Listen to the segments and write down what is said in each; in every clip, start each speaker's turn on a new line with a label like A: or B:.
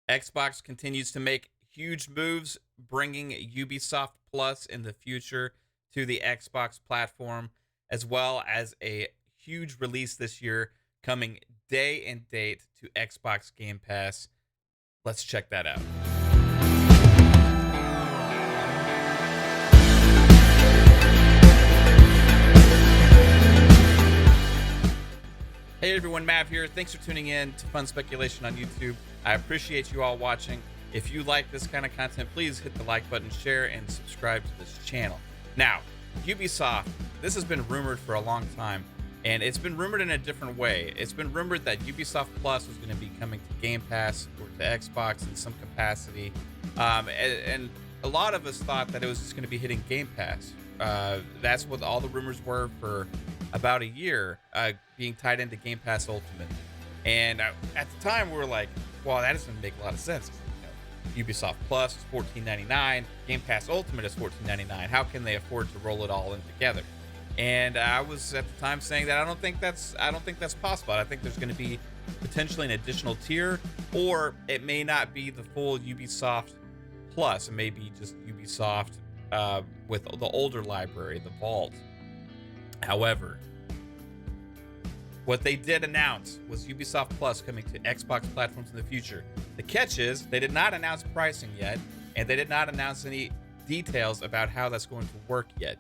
A: Xbox continues to make huge moves, bringing Ubisoft Plus in the future to the Xbox platform, as well as a huge release this year coming day and date to Xbox Game Pass. Let's check that out. Hey everyone, Mav here. Thanks for tuning in to Fun Speculation on YouTube. I appreciate you all watching. If you like this kind of content, please hit the like button, share, and subscribe to this channel. Now, Ubisoft, this has been rumored for a long time, and it's been rumored in a different way. It's been rumored that Ubisoft Plus was going to be coming to Game Pass or to Xbox in some capacity, and a lot of us thought that it was just going to be hitting Game Pass. That's what all the rumors were for about a year, being tied into Game Pass Ultimate. And at the time, we were like, well, that doesn't make a lot of sense. You know, Ubisoft Plus is $14.99, Game Pass Ultimate is $14.99. How can they afford to roll it all in together? And I was at the time saying that I don't think that's possible. I think there's going to be potentially an additional tier, or it may not be the full Ubisoft Plus. It may be just Ubisoft with the older library, the Vault. However, what they did announce was Ubisoft Plus coming to Xbox platforms in the future. The catch is they did not announce pricing yet, and they did not announce any details about how that's going to work yet.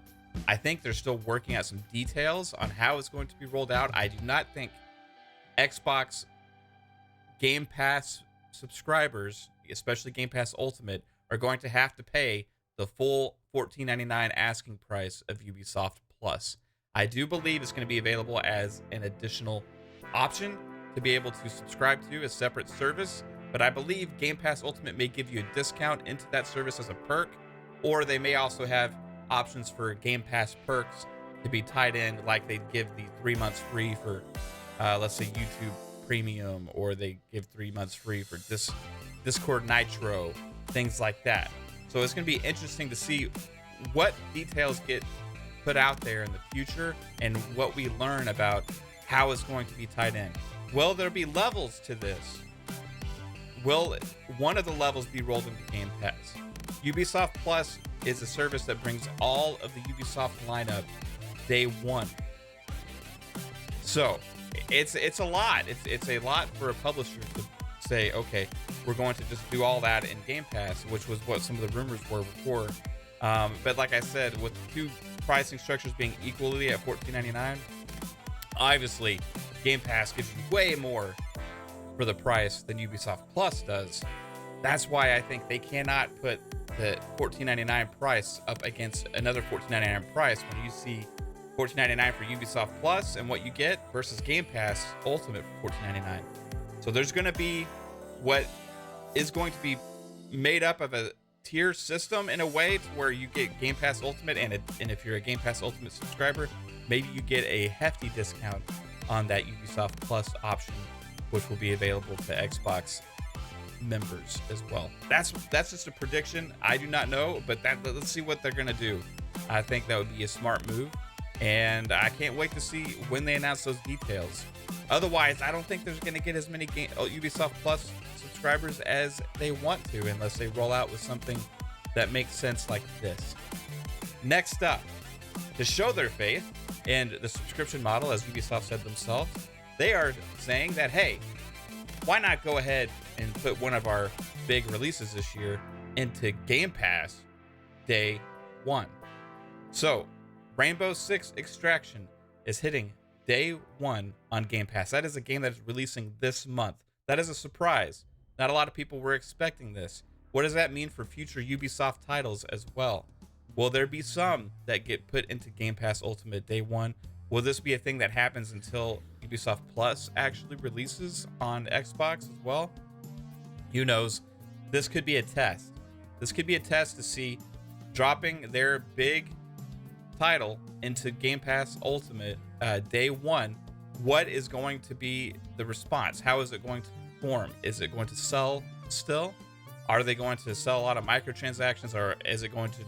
A: I think they're still working out some details on how it's going to be rolled out. I do not think Xbox Game Pass subscribers, especially Game Pass Ultimate, are going to have to pay the full $14.99 asking price of Ubisoft Plus. I do believe it's going to be available as an additional option to be able to subscribe to a separate service, but I believe Game Pass Ultimate may give you a discount into that service as a perk, or they may also have options for Game Pass perks to be tied in, like they give the 3 months free for, let's say, YouTube Premium, or they give 3 months free for Discord Nitro, things like that. So it's going to be interesting to see what details get put out there in the future and what we learn about how it's going to be tied in. Will there be levels to this? Will one of the levels be rolled into Game Pass? Ubisoft Plus is a service that brings all of the Ubisoft lineup day one. So it's a lot. It's a lot for a publisher to say, okay, we're going to just do all that in Game Pass, which was what some of the rumors were before. But like I said, with two pricing structures being equally at $14.99, obviously Game Pass gives you way more for the price than Ubisoft Plus does. That's why I think they cannot put the $14.99 price up against another $14.99 price when you see $14.99 for Ubisoft Plus and what you get versus Game Pass Ultimate for $14.99. So there's going to be what is going to be made up of a tier system in a way to where you get Game Pass Ultimate, and if you're a Game Pass Ultimate subscriber, maybe you get a hefty discount on that Ubisoft Plus option, which will be available to Xbox members as well. That's just a prediction. I do not know, but let's see what they're gonna do. I think that would be a smart move, and I can't wait to see when they announce those details. Otherwise, I don't think there's gonna get as many Ubisoft Plus subscribers as they want to, unless they roll out with something that makes sense like this. Next up, to show their faith in the subscription model, as Ubisoft said themselves, they are saying that, hey, why not go ahead and put one of our big releases this year into Game Pass day one. So Rainbow Six Extraction is hitting day one on Game Pass. That is a game that is releasing this month. That is a surprise. Not a lot of people were expecting this. What does that mean for future Ubisoft titles as well? Will there be some that get put into Game Pass Ultimate day one? Will this be a thing that happens until Ubisoft Plus actually releases on Xbox as well? Who knows? This could be a test. This could be a test to see dropping their big title into Game Pass Ultimate day one. What is going to be the response? How is it going to perform? Is it going to sell still? Are they going to sell a lot of microtransactions, or is it going to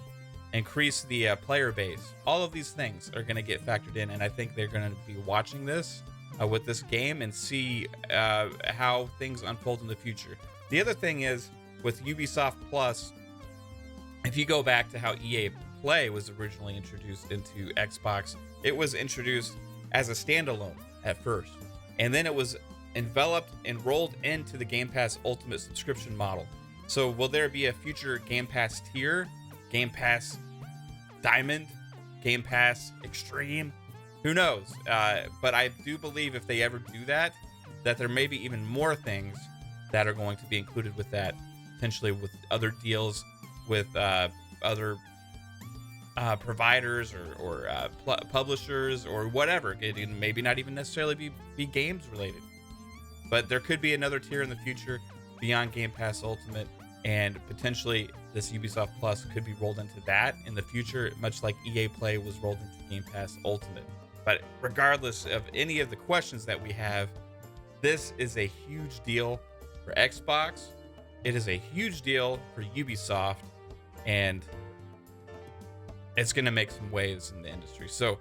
A: increase the player base? All of these things are going to get factored in, and I think they're going to be watching this with this game and see how things unfold in the future. The other thing is with Ubisoft Plus, if you go back to how EA Play was originally introduced into Xbox, it was introduced as a standalone at first, and then it was enveloped and rolled into the Game Pass Ultimate subscription model. So will there be a future Game Pass tier, Game Pass Diamond, Game Pass Extreme? Who knows? But I do believe if they ever do that, that there may be even more things that are going to be included with that, potentially with other deals with other providers or publishers or whatever. It maybe not even necessarily be games related, but there could be another tier in the future beyond Game Pass Ultimate, and potentially this Ubisoft Plus could be rolled into that in the future, much like EA Play was rolled into Game Pass Ultimate. But regardless of any of the questions that we have, this is a huge deal for Xbox. It is a huge deal for Ubisoft, and it's going to make some waves in the industry. So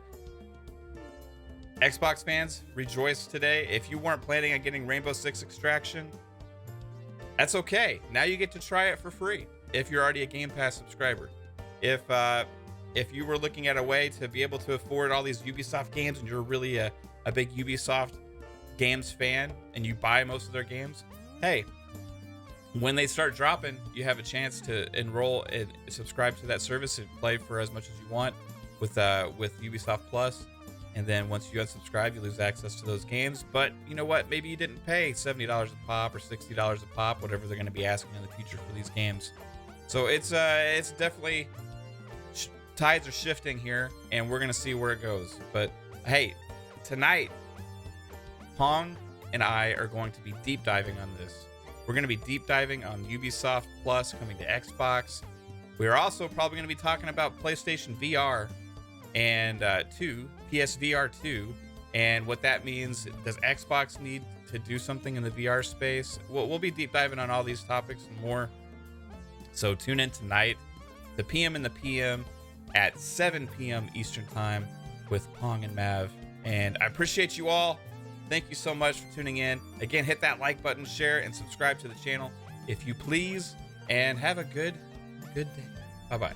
A: Xbox fans, rejoice today. If you weren't planning on getting Rainbow Six Extraction, that's okay. Now you get to try it for free if you're already a Game Pass subscriber. If you were looking at a way to be able to afford all these Ubisoft games and you're really a big Ubisoft games fan and you buy most of their games, hey, when they start dropping, you have a chance to enroll and subscribe to that service and play for as much as you want with Ubisoft Plus. And then once you unsubscribe, you lose access to those games. But you know what? Maybe you didn't pay $70 a pop or $60 a pop, whatever they're going to be asking in the future for these games. So it's definitely tides are shifting here, and we're going to see where it goes. But hey, tonight, Pong and I are going to be deep diving on this. We're going to be deep diving on Ubisoft Plus coming to Xbox. We are also probably going to be talking about PlayStation VR and PSVR 2, and what that means. Does Xbox need to do something in the VR space? We'll be deep diving on all these topics and more. So tune in tonight, the PM and the PM at 7 p.m. Eastern Time with Pong and Mav. And I appreciate you all. Thank you so much for tuning in. Again, hit that like button, share, and subscribe to the channel if you please. And have a good day. Bye-bye.